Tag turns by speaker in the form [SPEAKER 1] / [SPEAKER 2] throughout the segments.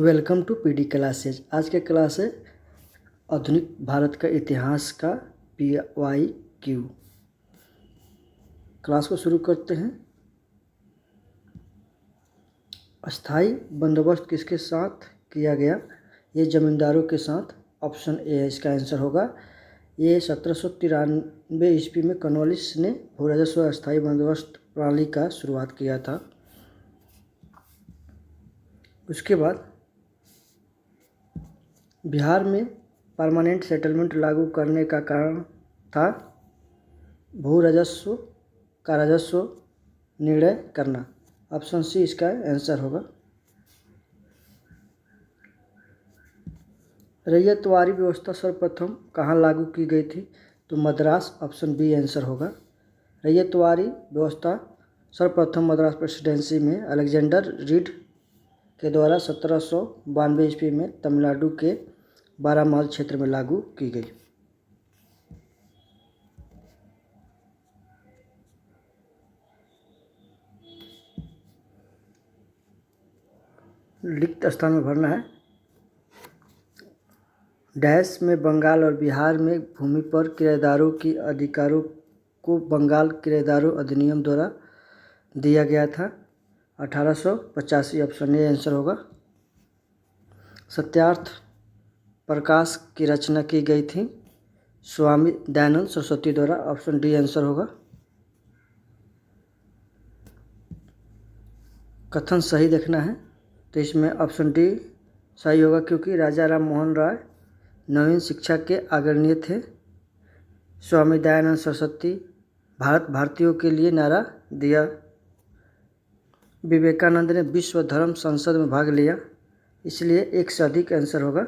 [SPEAKER 1] Welcome to PD classes. आज के class है आधुनिक भारत का इतिहास का PYQ। क्लास को शुरू करते हैं। अस्थाई बंदोबस्त किसके साथ किया गया? ये जमींदारों के साथ। ऑप्शन ए है इसका आंसर होगा। ये 1793 ईस्वी में कॉर्नवालिस ने भू राजस्व अस्थाई बंदोबस्त प्रणाली का शुरुआत किया था। उसके बाद बिहार में परमानेंट सेटलमेंट लागू करने का कारण था भू राजस्व का राजस्व निर्णय करना। ऑप्शन सी इसका आंसर होगा। रैयतवारी व्यवस्था सर्वप्रथम कहाँ लागू की गई थी? तो मद्रास। ऑप्शन बी आंसर होगा। रैयतवारी व्यवस्था सर्वप्रथम मद्रास प्रेसिडेंसी में अलेक्जेंडर रीड के द्वारा 1792 ईस्वी में तमिलनाडु के बारामाल क्षेत्र में लागू की गई। रिक्त स्थान में भरना है। डैश में बंगाल और बिहार में भूमि पर किराएदारों की अधिकारों को बंगाल किराएदारों अधिनियम द्वारा दिया गया था 1885। ऑप्शन ए आंसर होगा। सत्यार्थ प्रकाश की रचना की गई थी स्वामी दयानंद सरस्वती द्वारा। ऑप्शन डी आंसर होगा। कथन सही देखना है तो इसमें ऑप्शन डी सही होगा, क्योंकि राजा राम मोहन राय नवीन शिक्षा के अग्रणी थे। स्वामी दयानंद सरस्वती भारत भारतीयों के लिए नारा दिया। विवेकानंद ने विश्व धर्म संसद में भाग लिया, इसलिए एक से अधिक आंसर होगा।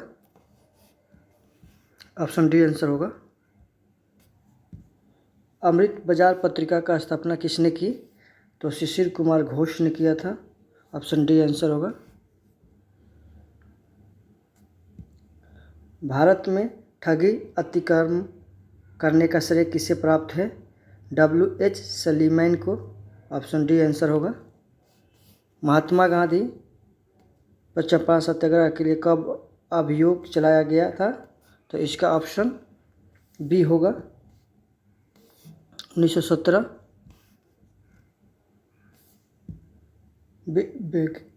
[SPEAKER 1] ऑप्शन डी आंसर होगा। अमृत बाजार पत्रिका का स्थापना किसने की? तो शिशिर कुमार घोष ने किया था। ऑप्शन डी आंसर होगा। भारत में ठगी अतिक्रमण करने का श्रेय किसे प्राप्त है? WH सलीमैन को। ऑप्शन डी आंसर होगा। महात्मा गांधी पर चंपारण सत्याग्रह के लिए कब अभियोग चलाया गया था? तो इसका ऑप्शन बी होगा 1917।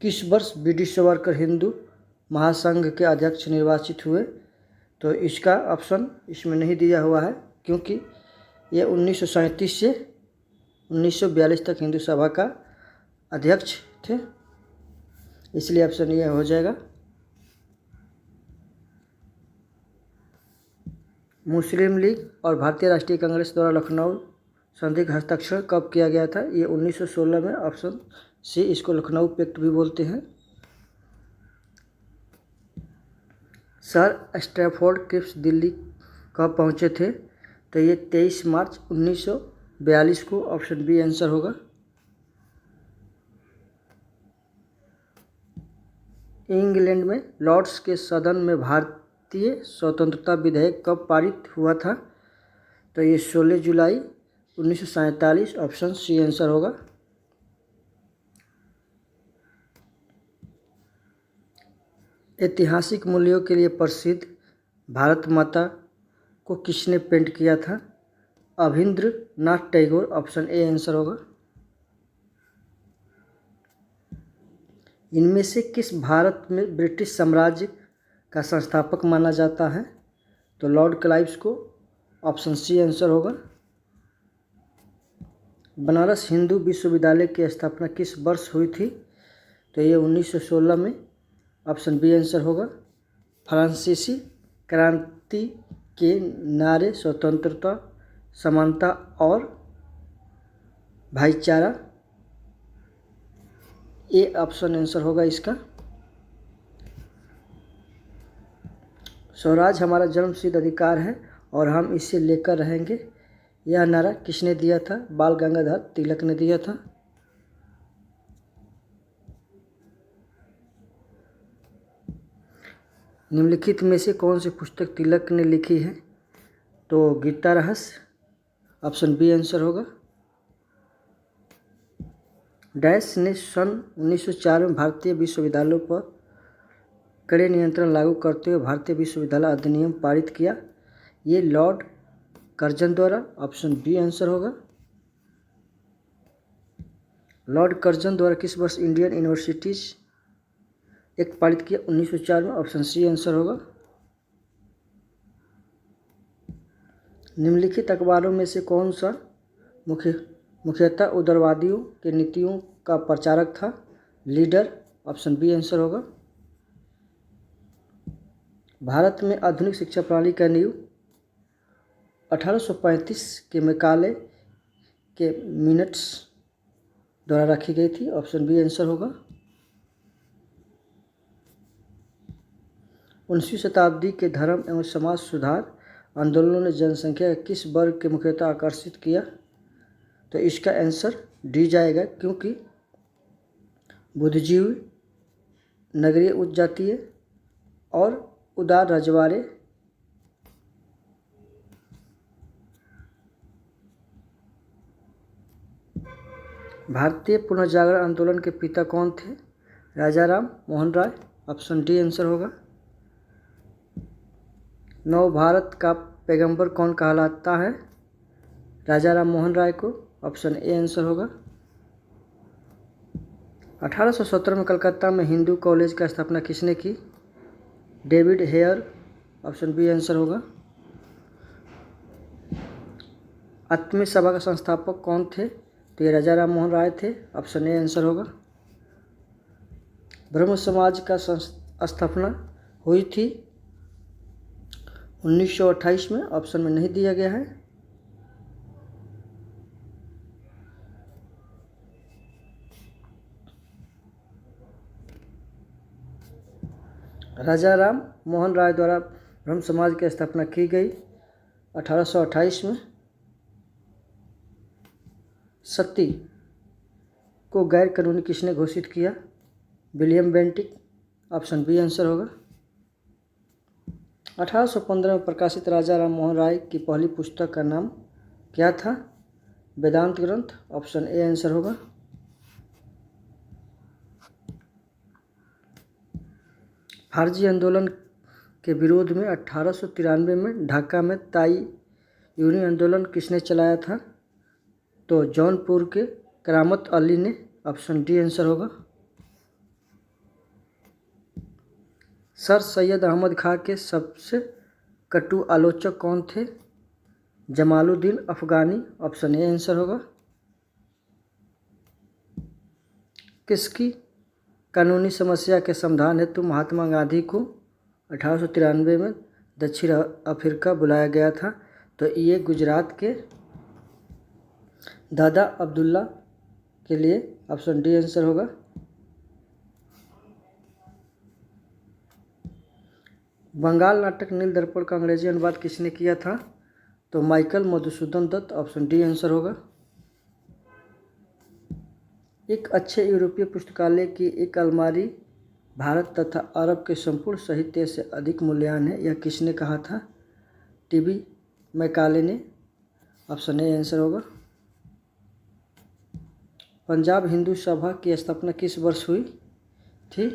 [SPEAKER 1] किस वर्ष BD सावरकर हिंदू महासंघ के अध्यक्ष निर्वाचित हुए? तो इसका ऑप्शन इसमें नहीं दिया हुआ है, क्योंकि ये 1937 से 1942 तक हिंदू सभा का अध्यक्ष थे, इसलिए ऑप्शन ये हो जाएगा। मुस्लिम लीग और भारतीय राष्ट्रीय कांग्रेस द्वारा लखनऊ संधि का हस्ताक्षर कब किया गया था? ये 1916 में। ऑप्शन सी इसको लखनऊ पैक्ट भी बोलते हैं। सर स्टैफोर्ड क्रिप्स दिल्ली कब पहुंचे थे? तो ये 23 मार्च 1942 को। ऑप्शन बी आंसर होगा। इंग्लैंड में लॉर्ड्स के सदन में भारतीय स्वतंत्रता विधेयक कब पारित हुआ था? तो ये 16 जुलाई 1947। ऑप्शन सी आंसर होगा। ऐतिहासिक मूल्यों के लिए प्रसिद्ध भारत माता को किसने पेंट किया था? अभिंद्रनाथ टैगोर। ऑप्शन ए आंसर होगा। इनमें से किस भारत में ब्रिटिश साम्राज्य का संस्थापक माना जाता है? तो लॉर्ड क्लाइव्स को। ऑप्शन सी आंसर होगा। बनारस हिंदू विश्वविद्यालय की स्थापना किस वर्ष हुई थी? तो ये 1916 में। ऑप्शन बी आंसर होगा। फ्रांसीसी क्रांति के नारे स्वतंत्रता, समानता और भाईचारा, ये ऑप्शन आंसर होगा इसका। स्वराज हमारा जन्मसिद्ध अधिकार है और हम इसे लेकर रहेंगे, यह नारा किसने दिया था? बाल गंगाधर तिलक ने दिया था। निम्नलिखित में से कौन सी पुस्तक तिलक ने लिखी है? तो गीता रहस्य। ऑप्शन बी आंसर होगा। डैश ने सन 1904 में भारतीय विश्वविद्यालयों पर कड़े नियंत्रण लागू करते हुए भारतीय विश्वविद्यालय अधिनियम पारित किया? ये लॉर्ड कर्जन द्वारा। ऑप्शन बी आंसर होगा। लॉर्ड कर्जन द्वारा किस वर्ष इंडियन यूनिवर्सिटीज एक्ट पारित किया? 1904 में। ऑप्शन सी आंसर होगा। निम्नलिखित अखबारों में से कौन सा मुख्यतः उदारवादियों के नीतियों का प्रचारक था? लीडर। ऑप्शन बी आंसर होगा। भारत में आधुनिक शिक्षा प्रणाली का नींव 1835 के मैकाले के मिनट्स द्वारा रखी गई थी। ऑप्शन बी आंसर होगा। 19वीं शताब्दी के धर्म एवं समाज सुधार आंदोलनों ने जनसंख्या के किस वर्ग के मुख्यतः आकर्षित किया? तो इसका आंसर डी जाएगा, क्योंकि बुद्धिजीवी, नगरीय उच्च जातीय और उदार रजवाड़े भारतीय पुनर्जागरण आंदोलन के पिता कौन थे? Rajaram Mohan Roy. Option D answer होगा। नव भारत का पैगंबर कौन कहलाता है? राजाराम मोहन राय को। ऑप्शन ए आंसर होगा। 1817 में कलकत्ता में हिंदू कॉलेज का स्थापना किसने की? David Hare. Option B answer होगा। आत्मीय सभा का संस्थापक कौन थे? तो ये राजाराम मोहन राय थे। ऑप्शन ए आंसर होगा। ब्रह्म समाज का स्थापना हुई थी 1928 में। ऑप्शन में नहीं दिया गया है। राजाराम मोहन राय द्वारा ब्रह्म समाज की स्थापना की गई 1828 में। सती को गैर कानूनी किसने घोषित किया? William Bentinck. Option B answer होगा। 1815 में प्रकाशित राजाराम मोहन राय की पहली पुस्तक का नाम क्या था? वेदांत ग्रंथ। ऑप्शन ए आंसर होगा। फारजी आंदोलन के विरोध में 1893 में ढाका में ताई यूनी आंदोलन किसने चलाया था? तो जौनपुर के करामत अली ने। ऑप्शन डी आंसर होगा। सर सैयद अहमद खां के सबसे कटु आलोचक कौन थे? जमालुद्दीन अफगानी। ऑप्शन ए आंसर होगा। किसकी कानूनी समस्या के समाधान हेतु महात्मा गांधी को 1893 में दक्षिण अफ्रीका बुलाया गया था? तो ये गुजरात के दादा अब्दुल्ला के लिए। ऑप्शन डी आंसर होगा। बंगाल नाटक नील दर्पण का अंग्रेजी अनुवाद किसने किया था? तो Michael Madhusudan Dutt. Option D answer होगा। एक अच्छे यूरोपीय पुस्तकालय की एक अलमारी भारत तथा अरब के संपूर्ण साहित्य से अधिक मूल्यवान है, यह किसने कहा था? टीबी मैकाले ने। ऑप्शन ए आंसर होगा। पंजाब हिंदू सभा की स्थापना किस वर्ष हुई थी?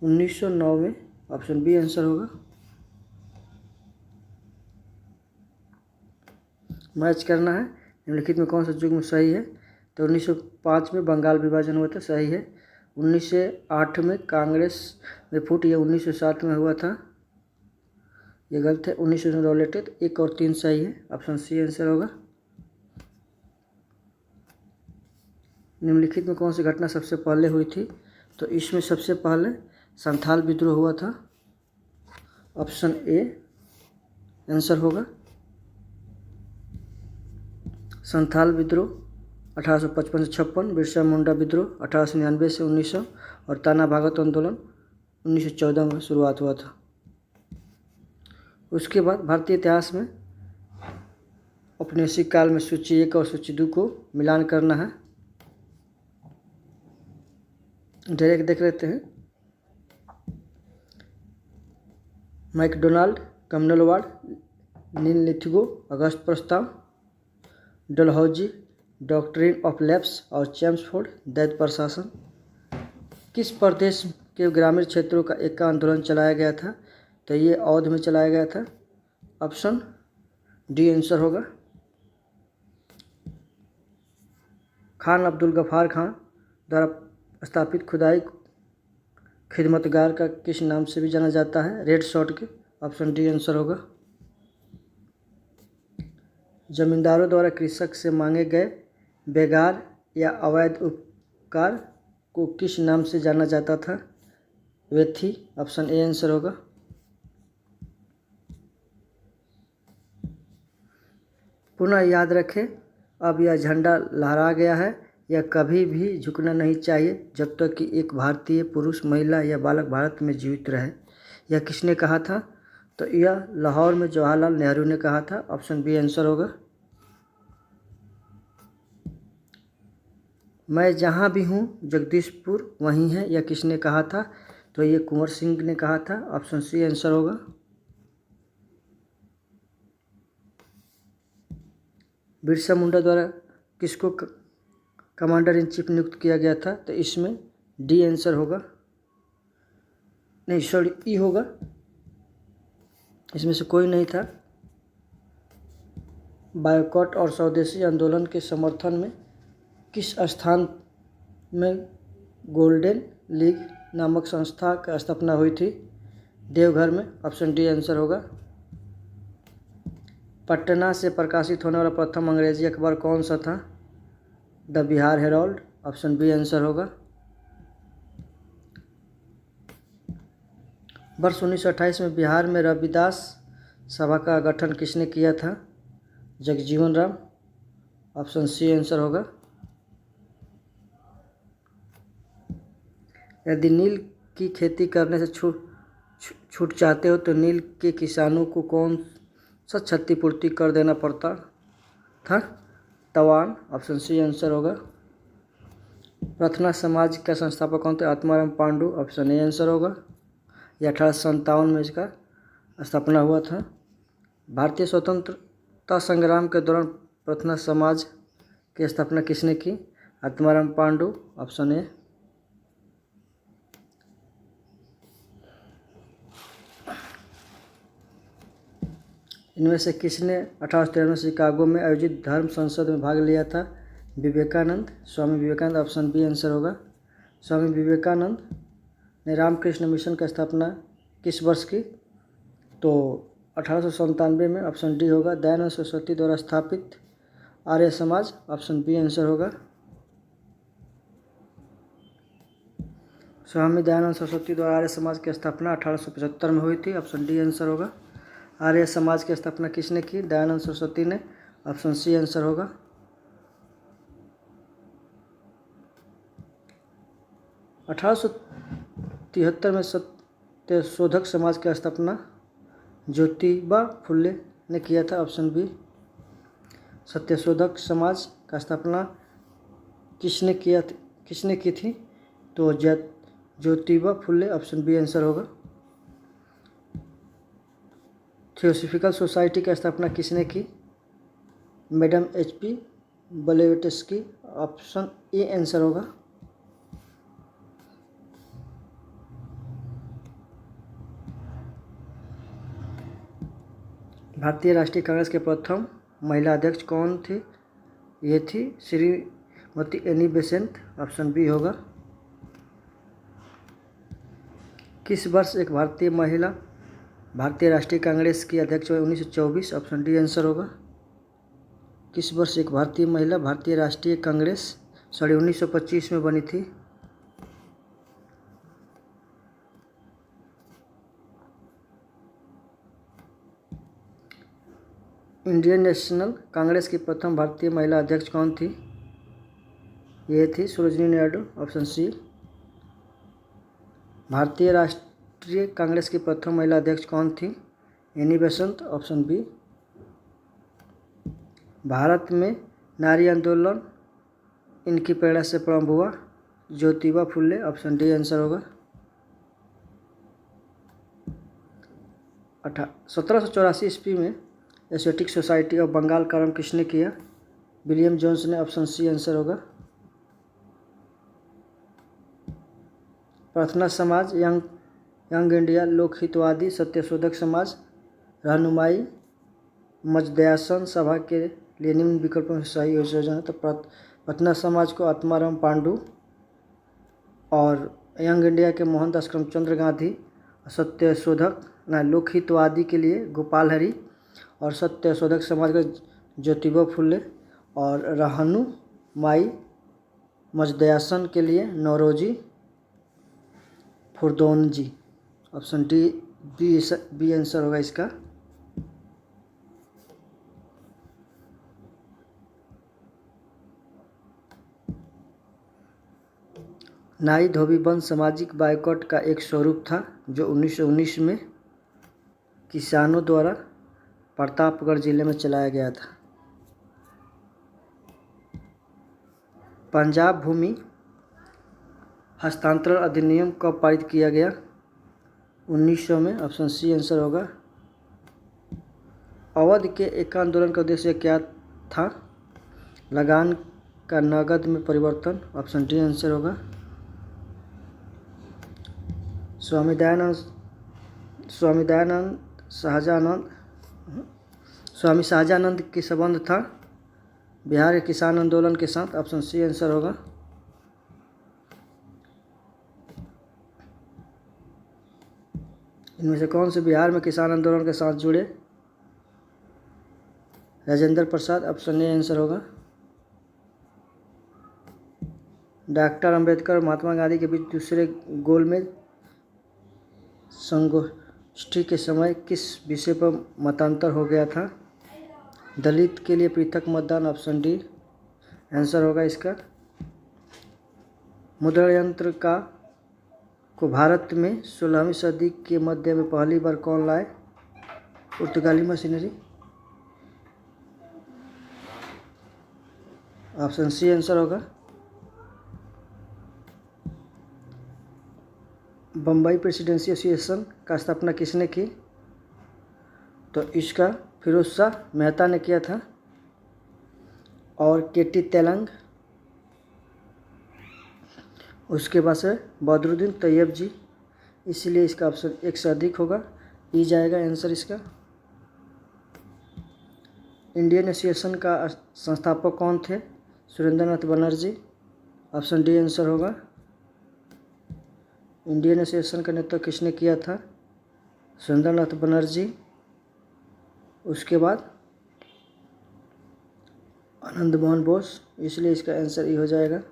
[SPEAKER 1] 1909 में। ऑप्शन बी आंसर होगा। मैच करना है निम्नलिखित में कौन सा युग्म सही है? तो 1905 में बंगाल विभाजन हुआ था, सही है। 1908 में कांग्रेस में फूट, यह 1907 में हुआ था, ये गलत है। 1900 रिलेटेड 1 और 3 सही है। ऑप्शन सी आंसर होगा। निम्नलिखित में कौन सी घटना सबसे पहले हुई थी? तो इसमें सबसे पहले संथाल विद्रोह हुआ था। ऑप्शन ए आंसर होगा। संथाल विद्रोह 1855 से 56, बिरसा मुंडा विद्रोह 1899 से 1900 और ताना भागत आंदोलन 1914 में शुरुआत हुआ था। उसके बाद भारतीय इतिहास में औपनिवेशिक काल में सूची 1 और सूची 2 को मिलान करना है। डायरेक्ट देख लेते हैं। मैकडोनाल्ड, कम्युनल नील लिथिगो, अगस्त प्रस्ताव, डलहौजी, डॉक्ट्रिन ऑफ लैप्स और चेम्सफोर्ड दैत्य प्रशासन किस प्रदेश के ग्रामीण क्षेत्रों का एक का आंदोलन चलाया गया था? तो ये अवध में चलाया गया था। ऑप्शन डी आंसर होगा। खान अब्दुल गफ्फार खान द्वारा स्थापित खुदाई खिदमतगार का किस नाम से भी जाना जाता है? रेड शॉट के। ऑप्शन डी आंसर होगा। जमींदारों द्वारा कृषक से मांगे गए बेगार या अवैध उपकार को किस नाम से जाना जाता था? वेथी। ऑप्शन ए आंसर होगा। पुनः याद रखें, अब यह झंडा लहरा गया है। यह कभी भी झुकना नहीं चाहिए जब तक कि एक भारतीय पुरुष, महिला या बालक भारत में जीवित रहे। यह किसने कहा था? तो यह लाहौर में जवाहरलाल नेहरू ने कहा था। ऑप्शन बी आंसर होगा। मैं जहाँ भी हूँ जगदीशपुर वहीं है, यह किसने कहा था? तो ये कुंवर सिंह ने कहा था। ऑप्शन सी आंसर होगा। बिरसा मुंडा द्वारा किसको कमांडर इन चीफ नियुक्त किया गया था? तो इसमें डी आंसर होगा। नहीं, सॉरी, ई होगा। इसमें से कोई नहीं था। बायकॉट और स्वदेशी आंदोलन के समर्थन में किस स्थान में गोल्डन लीग नामक संस्था की स्थापना हुई थी? देवघर में। ऑप्शन डी आंसर होगा। पटना से प्रकाशित होने वाला प्रथम अंग्रेजी अखबार कौन सा था? The Bihar Herald. Option B answer होगा। वर्ष 1928 में बिहार में रविदास सभा का गठन किसने किया था? Jagjivan Ram. Option C answer होगा। यदि नील की खेती करने से छूट चाहते हो तो नील के किसानों को कौन सा क्षतिपूर्ति कर देना पड़ता था? तवान। ऑप्शन सी आंसर होगा। प्रार्थना समाज का संस्थापक कौन थे? Atmaram Pandu. Option A answer होगा। यह 1857 में इसका स्थापना हुआ था। भारतीय स्वतंत्रता संग्राम के दौरान प्रार्थना समाज की स्थापना किसने की? आत्माराम पांडु। Option A. इनमें से किसने 1893 में शिकागो में आयोजित धर्म संसद में भाग लिया था? Vivekananda. Swami Vivekananda. Option B answer होगा। स्वामी विवेकानंद ने रामकृष्ण मिशन की स्थापना किस वर्ष की? तो 1897 में। ऑप्शन डी होगा। दयानंद सरस्वती द्वारा स्थापित Arya Samaj. Option B answer होगा। स्वामी दयानंद सरस्वती द्वारा आर्य समाज की स्थापना 1875 में हुई थी। ऑप्शन डी आंसर होगा। आर्य समाज की स्थापना किसने की? दयानंद सरस्वती ने। ऑप्शन सी आंसर होगा। 1873 में सत्यशोधक समाज की स्थापना ज्योतिबा फुले ने किया था। Option B. सत्यशोधक समाज का स्थापना किसने की थी? तो Jyotiba Phule. Option B answer होगा। थियोसॉफिकल सोसाइटी की स्थापना किसने की? Madam HP Blavatsky. Option A answer होगा। भारतीय राष्ट्रीय कांग्रेस के प्रथम महिला अध्यक्ष कौन थी? ये थी Shrimati Annie Besant. Option B होगा। किस वर्ष एक भारतीय महिला भारतीय राष्ट्रीय कांग्रेस की अध्यक्ष हुई? 1924। ऑप्शन डी आंसर होगा। किस वर्ष एक भारतीय महिला भारतीय राष्ट्रीय कांग्रेस 1925 में बनी थी? इंडियन नेशनल कांग्रेस की प्रथम भारतीय महिला अध्यक्ष कौन थी? ये थी सरोजिनी नायडू। Option C. भारतीय राष्ट्रीय कांग्रेस की प्रथम महिला अध्यक्ष कौन थी? Annie Besant. Option B. Bharat में नारी आंदोलन इनकी प्रेरणा से प्रारंभ हुआ? Jyotiba Phule. Option D answer होगा। 1784 ईस्वी में एशियाटिक सोसाइटी ऑफ बंगाल का आरंभ किसने किया? विलियम जोन्स ने। ऑप्शन सी आंसर होगा। प्रार्थना समाज, यंग इंडिया, लोकहितवादी, सत्यशोधक समाज, रहनुमाई, मजदयासन सभा के लिए निम्न विकल्पों से सही योजना। तो प्रार्थना समाज को आत्माराम पांडु और यंग इंडिया के मोहनदास करमचंद गांधी, सत्यशोधक लोकहितवादी के लिए गोपाल हरी और सत्यशोधक समाज का ज्योतिबा फुले और रहनुमाई मजदयासन के लिए Naoroji Furdoonji. Option D B answer होगा इसका। नाई धोबी बंद सामाजिक बायकॉट का एक स्वरूप था जो 1919 में किसानों द्वारा प्रतापगढ़ जिले में चलाया गया था। पंजाब भूमि हस्तांतरण अधिनियम कब पारित किया गया? 1900 में। ऑप्शन सी आंसर होगा। अवध के एक आंदोलन का उद्देश्य क्या था? लगान का नगद में परिवर्तन। ऑप्शन डी आंसर होगा। स्वामी शाहजानंद की संबंध था बिहार के किसान आंदोलन के साथ। ऑप्शन सी आंसर होगा। इनमें से कौन से बिहार में किसान आंदोलन के साथ जुड़े? Rajendra Prasad. Option A answer होगा। डॉक्टर अंबेडकर और महात्मा गांधी के बीच दूसरे गोलमेज संगोष्ठी के समय किस विषय पर मतांतर हो गया था? दलित के लिए पृथक मतदान। ऑप्शन डी आंसर होगा इसका। मुद्रण यंत्र को भारत में 16वीं सदी के मध्य में पहली बार कौन लाए? पुर्तगाली मशीनरी। ऑप्शन सी आंसर होगा। बम्बई प्रेसिडेंसी एसोसिएशन का स्थापना किसने की? तो इसका फिरोज शाह मेहता ने किया था और केटी तेलंग, उसके बाद से बदरुद्दीन तैयब जी। इसीलिए इसका ऑप्शन एक से अधिक होगा, ई जाएगा आंसर इसका। इंडियन एसोसिएशन का संस्थापक कौन थे? Surendranath Banerjee. Option D answer होगा। इंडियन एसोसिएशन का नेतृत्व किसने किया था? सुरेंद्रनाथ बनर्जी। उसके बाद आनंद मोहन बोस। इसलिए इसका आंसर ई हो जाएगा।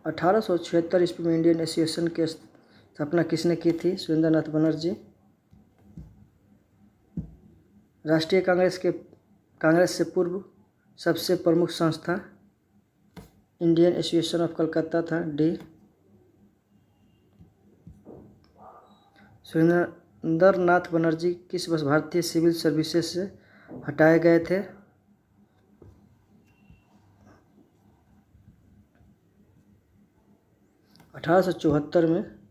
[SPEAKER 1] 1876 ईस्वी में इंडियन एसोसिएशन की स्थापना किसने की थी? सुरेंद्रनाथ बनर्जी। राष्ट्रीय कांग्रेस से पूर्व सबसे प्रमुख संस्था इंडियन एसोसिएशन ऑफ कलकत्ता था। डी। सुरेंद्रनाथ बनर्जी किस वर्ष भारतीय सिविल सर्विसेज से हटाए गए थे? 1874 में।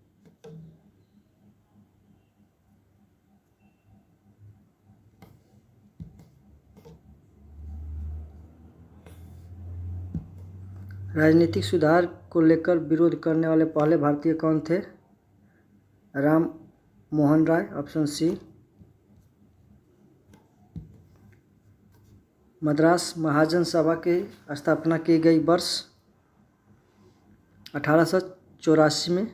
[SPEAKER 1] राजनीतिक सुधार को लेकर विरोध करने वाले पहले भारतीय कौन थे? राम मोहन राय। Option C. मद्रास महाजन सभा की स्थापना की गई वर्ष 1884 में।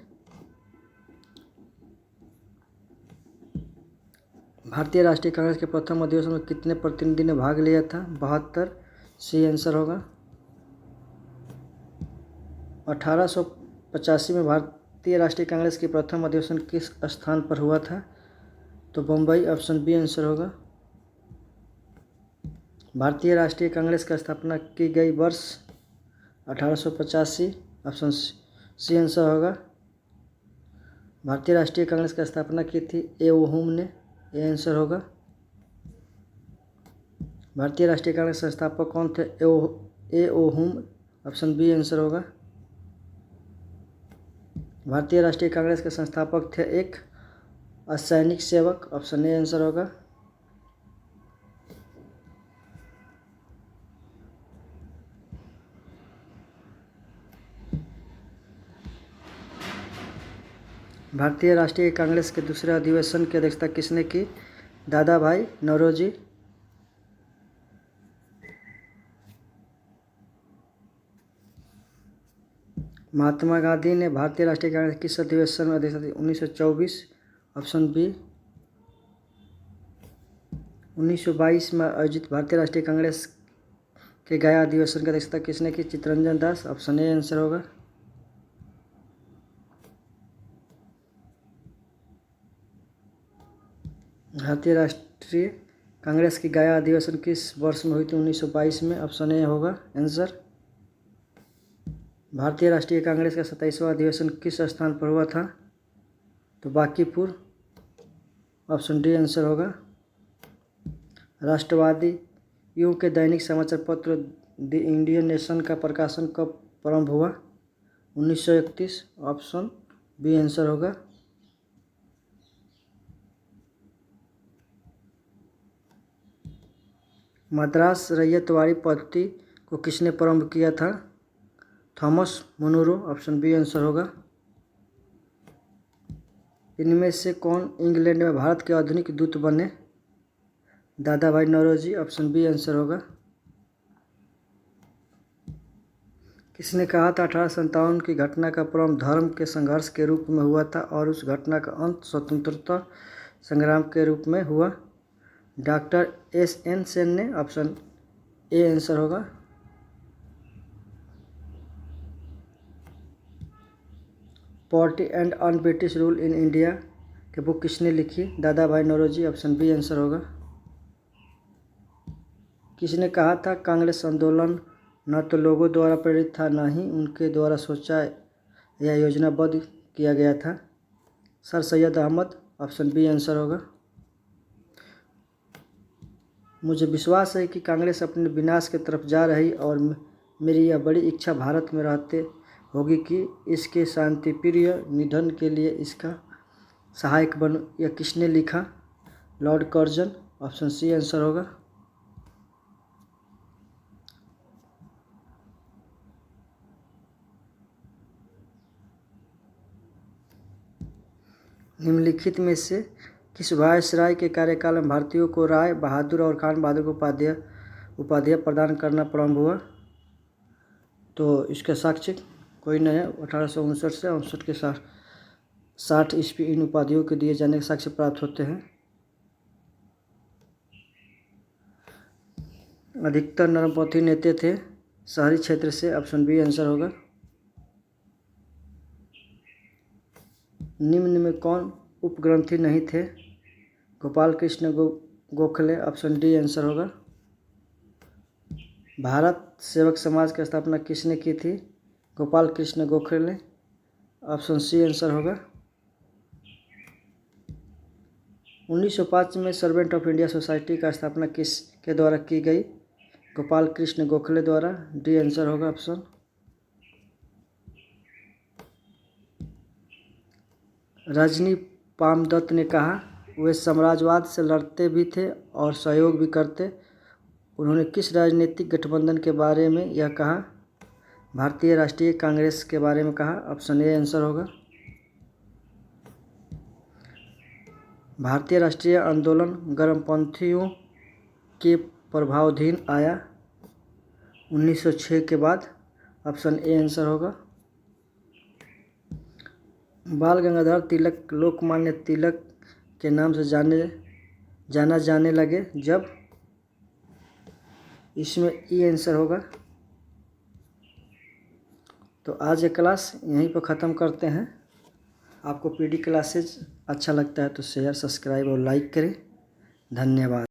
[SPEAKER 1] भारतीय राष्ट्रीय कांग्रेस के प्रथम अधिवेशन में कितने प्रतिनिधि ने भाग लिया था? 72। सी आंसर होगा। 1885 में भारतीय राष्ट्रीय कांग्रेस के प्रथम अधिवेशन किस स्थान पर हुआ था? तो बम्बई। ऑप्शन बी आंसर होगा। भारतीय राष्ट्रीय कांग्रेस की स्थापना की गई वर्ष 1885। ऑप्शन सी आंसर होगा। भारतीय राष्ट्रीय कांग्रेस की स्थापना की थी ए ओ हुम ने। ए आंसर होगा। भारतीय राष्ट्रीय कांग्रेस संस्थापक कौन थे? ए ओ हुम। ऑप्शन बी आंसर होगा। भारतीय राष्ट्रीय कांग्रेस के संस्थापक थे एक असैनिक सेवक। ऑप्शन ए आंसर होगा। भारतीय राष्ट्रीय कांग्रेस के दूसरे अधिवेशन की अध्यक्षता किसने की? दादा भाई नौरोजी। महात्मा गांधी ने भारतीय राष्ट्रीय कांग्रेस के किस अधिवेशन में अध्यक्षता की? 1924। Option B. 1922 में आयोजित भारतीय राष्ट्रीय कांग्रेस के गया अधिवेशन की अध्यक्षता किसने की? Chittaranjan Das. Option A answer होगा। भारतीय राष्ट्रीय कांग्रेस की गया अधिवेशन किस वर्ष में हुई थी? 1922 में। ऑप्शन ए होगा आंसर। भारतीय राष्ट्रीय कांग्रेस का 27वां अधिवेशन किस स्थान पर हुआ था? तो बांकीपुर। ऑप्शन डी आंसर होगा। राष्ट्रवादियों के दैनिक समाचार पत्र द इंडियन नेशन का प्रकाशन कब प्रारंभ हुआ? 1931। ऑप्शन बी आंसर होगा। मद्रास रैयतवाड़ी पद्धति को किसने प्रारंभ किया था? Thomas Munro. Option B answer होगा। इनमें से कौन इंग्लैंड में भारत के आधुनिक दूत बने? दादा भाई नौरोजी। ऑप्शन बी आंसर होगा। किसने कहा था 1857 की घटना का प्रारंभ धर्म के संघर्ष के रूप में हुआ था और उस घटना का अंत स्वतंत्रता संग्राम के रूप में हुआ? डॉक्टर एस.एन. सेन ने। ऑप्शन ए आंसर होगा। Poverty and un British rule in India की बुक किसने लिखी? दादा भाई नौरोजी। ऑप्शन बी आंसर होगा। किसने कहा था कांग्रेस आंदोलन न तो लोगों द्वारा प्रेरित था न ही उनके द्वारा सोचा या योजनाबद्ध किया गया था? Sir Syed Ahmad. Option B answer होगा। मुझे विश्वास है कि कांग्रेस अपने विनाश की तरफ जा रही और मेरी यह बड़ी इच्छा भारत में रहते होगी कि इसके शांतिप्रिय निधन के लिए इसका सहायक बनूं। यह किसने लिखा? Lord Curzon. Option C answer होगा। निम्नलिखित में से किस वायसराय के कार्यकाल में भारतीयों को राय बहादुर और खान बहादुर को उपाधि प्रदान करना प्रारंभ हुआ? तो इसका साक्ष्य कोई नहीं है। 1859 से 59 के 60 ईस्वी इन उपाधियों के दिए जाने के साक्ष्य प्राप्त होते हैं। अधिकतर नरमपंथी नेता थे शहरी क्षेत्र से। ऑप्शन बी आंसर होगा। निम्न में कौन उपग्रंथी नहीं थे? Gopal Krishna Gokhale. Option D answer होगा। भारत सेवक समाज की स्थापना किसने की थी? Gopal Krishna Gokhale. Option C answer होगा। 1905 में सर्वेंट ऑफ इंडिया सोसाइटी का स्थापना किसके द्वारा की गई? गोपाल कृष्ण गोखले द्वारा। डी आंसर होगा ऑप्शन। रजनी पामदत्त ने कहा वे साम्राज्यवाद से लड़ते भी थे और सहयोग भी करते। उन्होंने किस राजनीतिक गठबंधन के बारे में यह कहा? भारतीय राष्ट्रीय कांग्रेस के बारे में कहा। ऑप्शन ए आंसर होगा। भारतीय राष्ट्रीय आंदोलन गर्मपंथियों के प्रभावाधीन आया 1906 के बाद। ऑप्शन ए आंसर होगा। बाल गंगाधर तिलक लोकमान्य तिलक के नाम से जाना जाने लगे जब? इसमें ई आंसर होगा। तो आज ये क्लास यहीं पर ख़त्म करते हैं। आपको पीडी क्लासेज अच्छा लगता है तो शेयर सब्सक्राइब और लाइक करें। धन्यवाद।